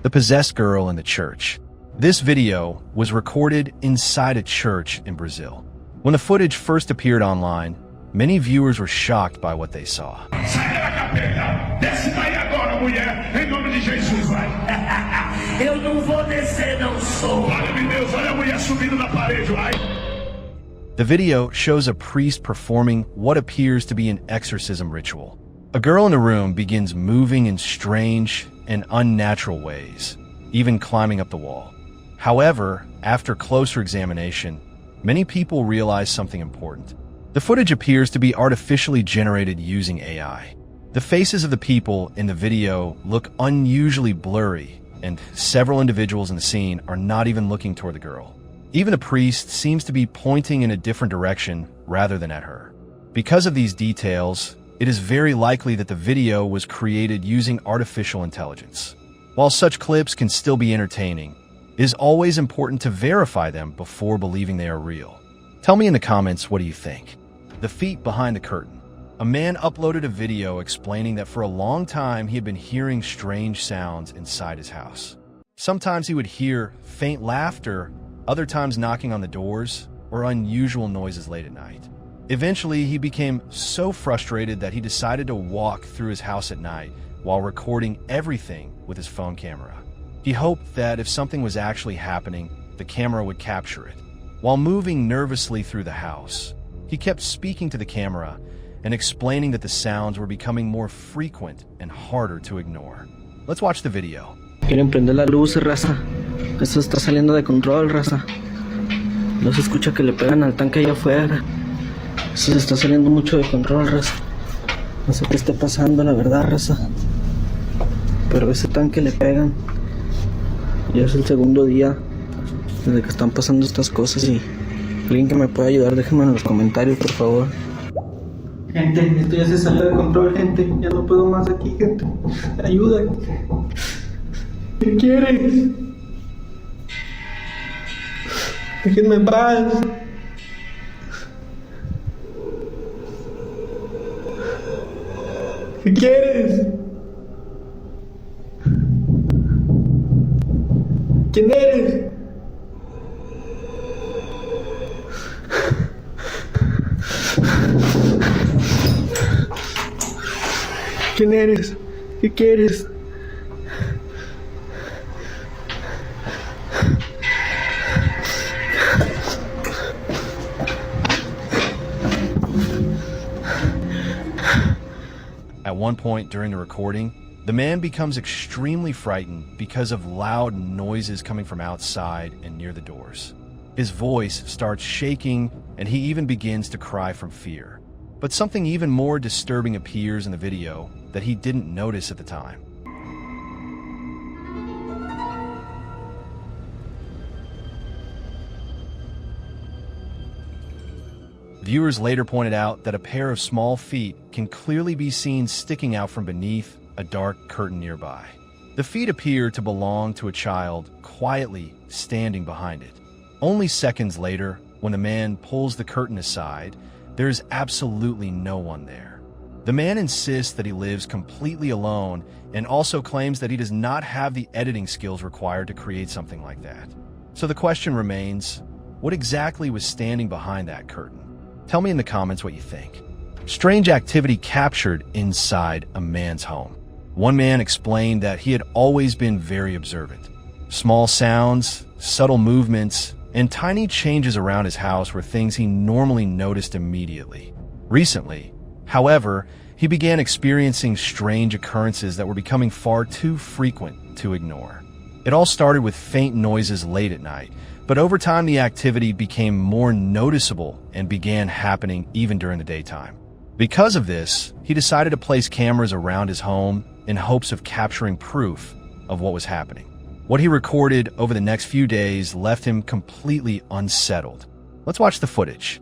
The possessed girl in the church. This video was recorded inside a church in Brazil. When the footage first appeared online, many viewers were shocked by what they saw. The video shows a priest performing what appears to be an exorcism ritual. A girl in the room begins moving in strange and unnatural ways, even climbing up the wall. However, after closer examination, many people realize something important. The footage appears to be artificially generated using AI. The faces of the people in the video look unusually blurry, and several individuals in the scene are not even looking toward the girl. Even the priest seems to be pointing in a different direction rather than at her. Because of these details, it is very likely that the video was created using artificial intelligence. While such clips can still be entertaining, it is always important to verify them before believing they are real. Tell me in the comments, what do you think? The feet behind the curtain. A man uploaded a video explaining that for a long time he had been hearing strange sounds inside his house. Sometimes he would hear faint laughter, other times knocking on the doors, or unusual noises late at night. Eventually, he became so frustrated that he decided to walk through his house at night while recording everything with his phone camera. He hoped that if something was actually happening, the camera would capture it. While moving nervously through the house, he kept speaking to the camera and explaining that the sounds were becoming more frequent and harder to ignore. Let's watch the video. Quieren prender la luz, raza. Esto está saliendo de control, raza. No se escucha que le pegan al tanque allá afuera. Esto se está saliendo mucho de control, raza. No sé qué está pasando, la verdad, raza. Pero ese tanque le pegan. Ya es el segundo día desde que están pasando estas cosas y alguien que me pueda ayudar, déjenme en los comentarios, por favor. Gente, esto ya se salió de control, gente. Ya no puedo más aquí, gente. Ayuda. ¿Qué quieres? Déjenme en paz. ¿Qué quieres? ¿Quién eres? ¿Quién eres? ¿Qué quieres? At one point during the recording, the man becomes extremely frightened because of loud noises coming from outside and near the doors. His voice starts shaking, and he even begins to cry from fear. But something even more disturbing appears in the video that he didn't notice at the time. Viewers later pointed out that a pair of small feet can clearly be seen sticking out from beneath a dark curtain nearby. The feet appear to belong to a child quietly standing behind it. Only seconds later, when the man pulls the curtain aside, there is absolutely no one there. The man insists that he lives completely alone and also claims that he does not have the editing skills required to create something like that. So the question remains, what exactly was standing behind that curtain? Tell me in the comments what you think. Strange activity captured inside a man's home. One man explained that he had always been very observant. Small sounds, subtle movements, and tiny changes around his house were things he normally noticed immediately. Recently, however, he began experiencing strange occurrences that were becoming far too frequent to ignore. It all started with faint noises late at night, but over time the activity became more noticeable and began happening even during the daytime. Because of this, he decided to place cameras around his home in hopes of capturing proof of what was happening. What he recorded over the next few days left him completely unsettled. Let's watch the footage.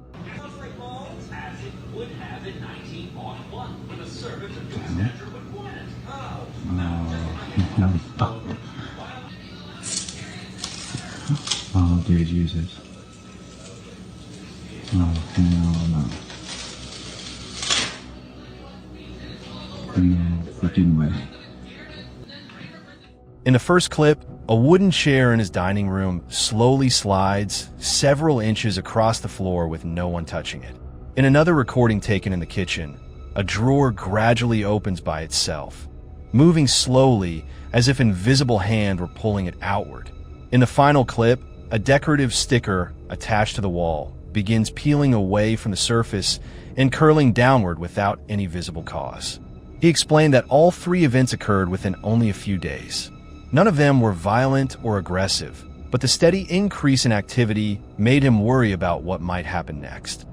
Oh, dear Jesus. No, hell no. No freaking way. In the first clip, a wooden chair in his dining room slowly slides several inches across the floor with no one touching it. In another recording taken in the kitchen, a drawer gradually opens by itself, moving slowly as if an invisible hand were pulling it outward. In the final clip, a decorative sticker attached to the wall begins peeling away from the surface and curling downward without any visible cause. He explained that all three events occurred within only a few days. None of them were violent or aggressive, but the steady increase in activity made him worry about what might happen next.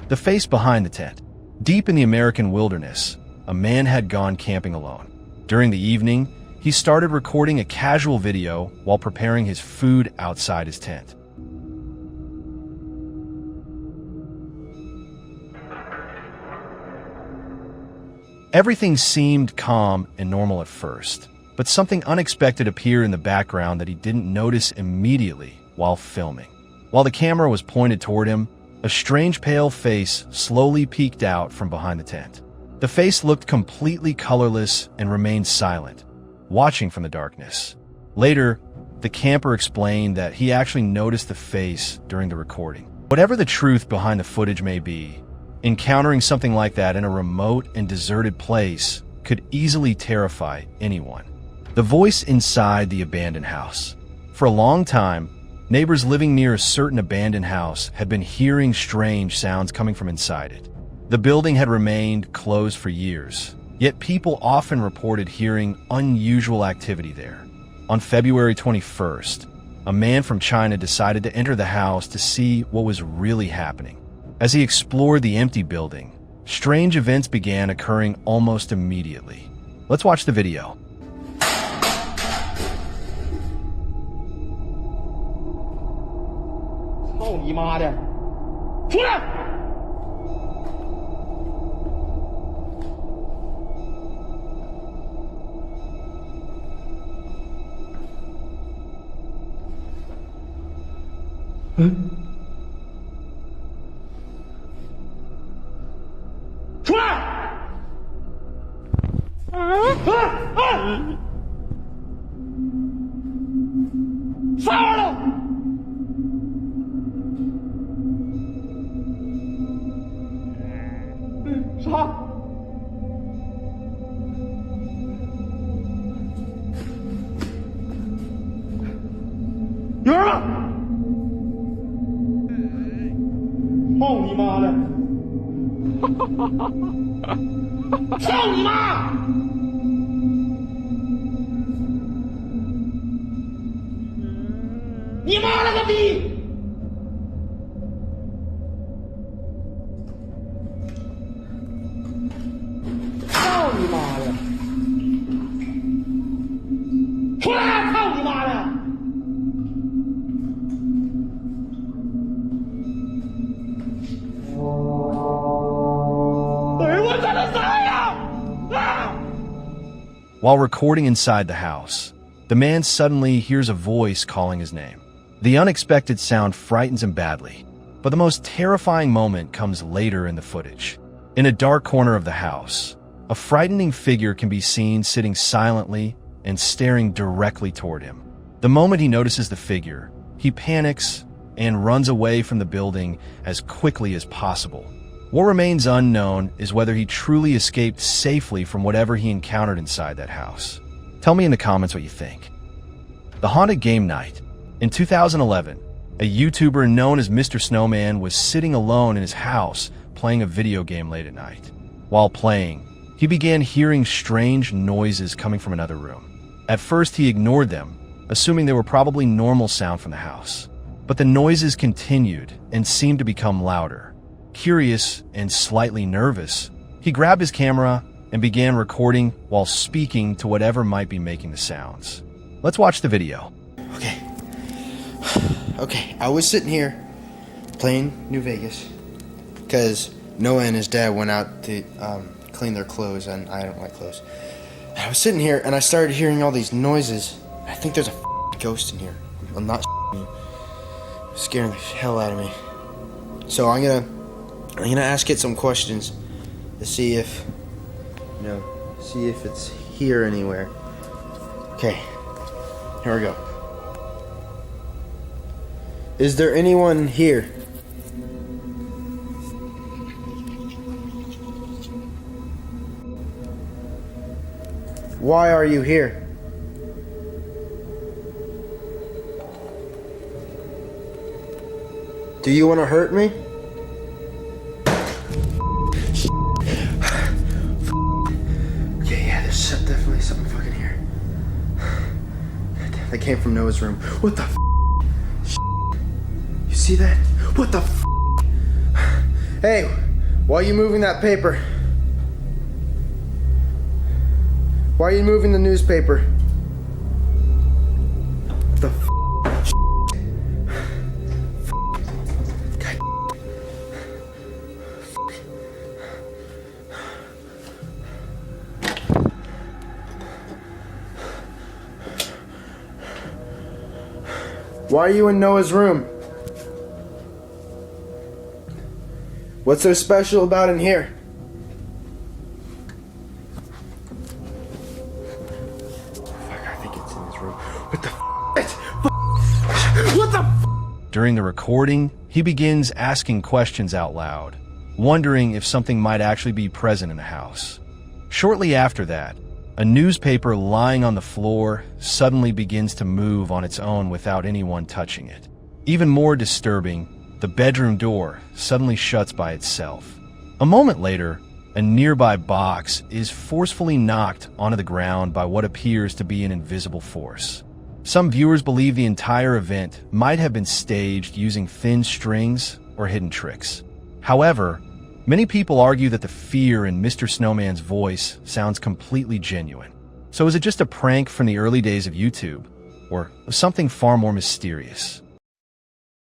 The face behind the tent. Deep in the American wilderness, a man had gone camping alone. During the evening, he started recording a casual video while preparing his food outside his tent. Everything seemed calm and normal at first, but something unexpected appeared in the background that he didn't notice immediately while filming. While the camera was pointed toward him, a strange pale face slowly peeked out from behind the tent. The face looked completely colorless and remained silent, watching from the darkness. Later, the camper explained that he actually noticed the face during the recording. Whatever the truth behind the footage may be, encountering something like that in a remote and deserted place could easily terrify anyone. The voice inside the abandoned house. For a long time, neighbors living near a certain abandoned house had been hearing strange sounds coming from inside it. The building had remained closed for years, yet people often reported hearing unusual activity there. On February 21st, a man from China decided to enter the house to see what was really happening. As he explored the empty building, strange events began occurring almost immediately. Let's watch the video. While recording inside the house, the man suddenly hears a voice calling his name. The unexpected sound frightens him badly, but the most terrifying moment comes later in the footage. In a dark corner of the house, a frightening figure can be seen sitting silently and staring directly toward him. The moment he notices the figure, he panics and runs away from the building as quickly as possible. What remains unknown is whether he truly escaped safely from whatever he encountered inside that house. Tell me in the comments what you think. The haunted game night. In 2011, a YouTuber known as Mr. Snowman was sitting alone in his house playing a video game late at night. While playing, he began hearing strange noises coming from another room. At first, he ignored them, assuming they were probably normal sound from the house. But the noises continued and seemed to become louder. Curious and slightly nervous, he grabbed his camera and began recording while speaking to whatever might be making the sounds. Let's watch the video. Okay, I was sitting here playing New Vegas because Noah and his dad went out to clean their clothes, and I don't like clothes. And I was sitting here and I started hearing all these noises. I think there's a ghost in here. I'm not you. It's scaring the hell out of me. So I'm gonna ask it some questions to see if, see if it's here anywhere. Okay, here we go. Is there anyone here? Why are you here? Do you want to hurt me? Okay, yeah, there's definitely something fucking here. That came from Noah's room. What the You see that? What the Hey, why are you moving that paper? Why are you moving the newspaper? The God. Why are you in Noah's room? What's so special about in here? During the recording, he begins asking questions out loud, wondering if something might actually be present in the house. Shortly after that, a newspaper lying on the floor suddenly begins to move on its own without anyone touching it. Even more disturbing, the bedroom door suddenly shuts by itself. A moment later, a nearby box is forcefully knocked onto the ground by what appears to be an invisible force. Some viewers believe the entire event might have been staged using thin strings or hidden tricks. However, many people argue that the fear in Mr. Snowman's voice sounds completely genuine. So is it just a prank from the early days of YouTube, or something far more mysterious?